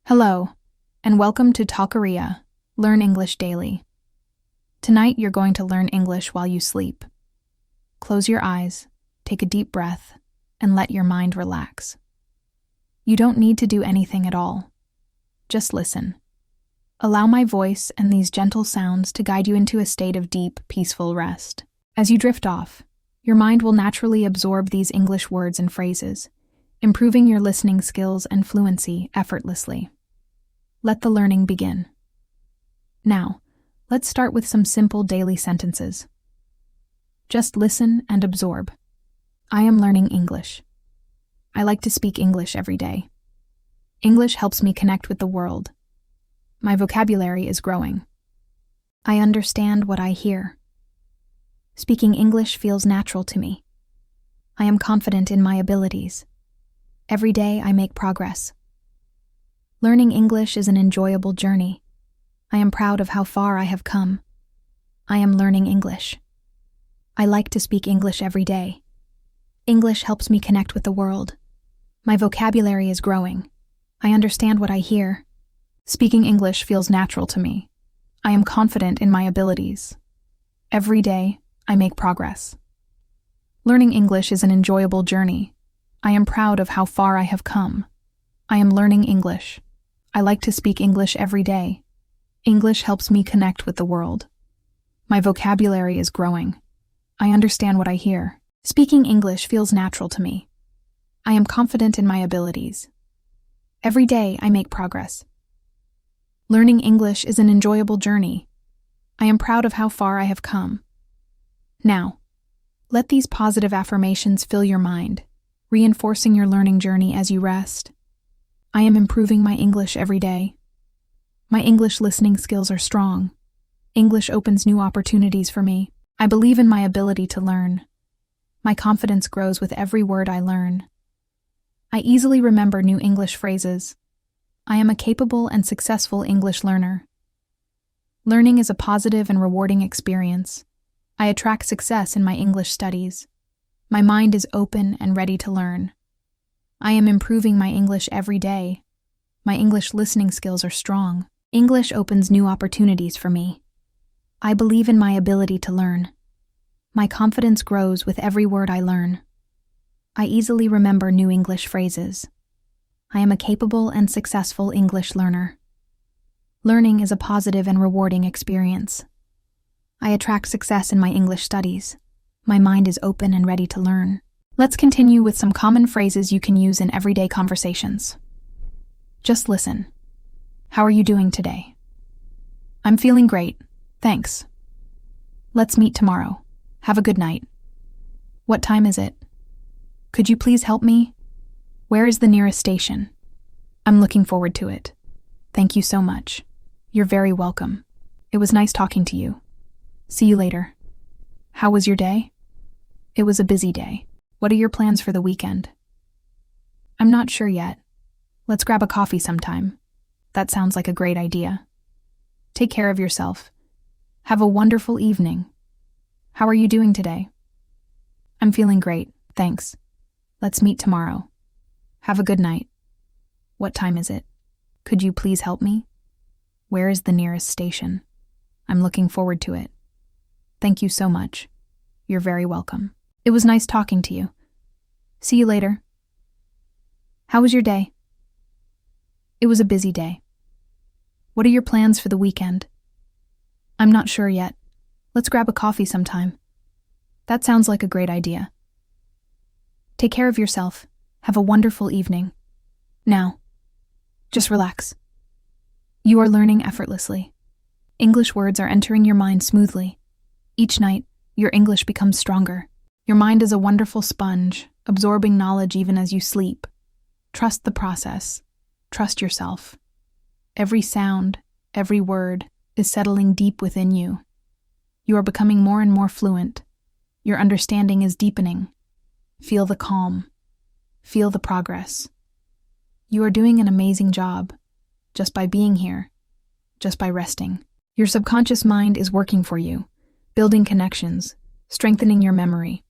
Hello, and welcome to Talkoria, Learn English Daily. Tonight you're going to learn English while you sleep. Close your eyes, take a deep breath, and let your mind relax. You don't need to do anything at all. Just listen. Allow my voice and these gentle sounds to guide you into a state of deep, peaceful rest. As you drift off, your mind will naturally absorb these English words and phrases, improving your listening skills and fluency effortlessly. Let the learning begin. Now, let's start with some simple daily sentences. Just listen and absorb. I am learning English. I like to speak English every day. English helps me connect with the world. My vocabulary is growing. I understand what I hear. Speaking English feels natural to me. I am confident in my abilities. Every day I make progress. Learning English is an enjoyable journey. I am proud of how far I have come. I am learning English. I like to speak English every day. English helps me connect with the world. My vocabulary is growing. I understand what I hear. Speaking English feels natural to me. I am confident in my abilities. Every day, I make progress. Learning English is an enjoyable journey. I am proud of how far I have come. I am learning English. I like to speak English every day. English helps me connect with the world. My vocabulary is growing. I understand what I hear. Speaking English feels natural to me. I am confident in my abilities. Every day, I make progress. Learning English is an enjoyable journey. I am proud of how far I have come. Now, let these positive affirmations fill your mind, reinforcing your learning journey as you rest. I am improving my English every day. My English listening skills are strong. English opens new opportunities for me. I believe in my ability to learn. My confidence grows with every word I learn. I easily remember new English phrases. I am a capable and successful English learner. Learning is a positive and rewarding experience. I attract success in my English studies. My mind is open and ready to learn. I am improving my English every day. My English listening skills are strong. English opens new opportunities for me. I believe in my ability to learn. My confidence grows with every word I learn. I easily remember new English phrases. I am a capable and successful English learner. Learning is a positive and rewarding experience. I attract success in my English studies. My mind is open and ready to learn. Let's continue with some common phrases you can use in everyday conversations. Just listen. How are you doing today? I'm feeling great, thanks. Let's meet tomorrow. Have a good night. What time is it? Could you please help me? Where is the nearest station? I'm looking forward to it. Thank you so much. You're very welcome. It was nice talking to you. See you later. How was your day? It was a busy day. What are your plans for the weekend? I'm not sure yet. Let's grab a coffee sometime. That sounds like a great idea. Take care of yourself. Have a wonderful evening. How are you doing today? I'm feeling great, thanks. Let's meet tomorrow. Have a good night. What time is it? Could you please help me? Where is the nearest station? I'm looking forward to it. Thank you so much. You're very welcome. It was nice talking to you. See you later. How was your day? It was a busy day. What are your plans for the weekend? I'm not sure yet. Let's grab a coffee sometime. That sounds like a great idea. Take care of yourself. Have a wonderful evening. Now, just relax. You are learning effortlessly. English words are entering your mind smoothly. Each night, your English becomes stronger. Your mind is a wonderful sponge, absorbing knowledge even as you sleep. Trust the process. Trust yourself. Every sound, every word is settling deep within you. You are becoming more and more fluent. Your understanding is deepening. Feel the calm. Feel the progress. You are doing an amazing job, just by being here, just by resting. Your subconscious mind is working for you, building connections, strengthening your memory.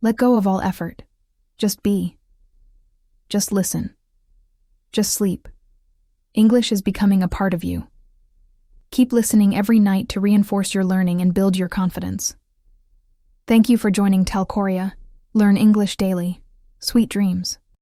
Let go of all effort. Just be. Just listen. Just sleep. English is becoming a part of you. Keep listening every night to reinforce your learning and build your confidence. Thank you for joining Talkoria. Learn English daily. Sweet dreams.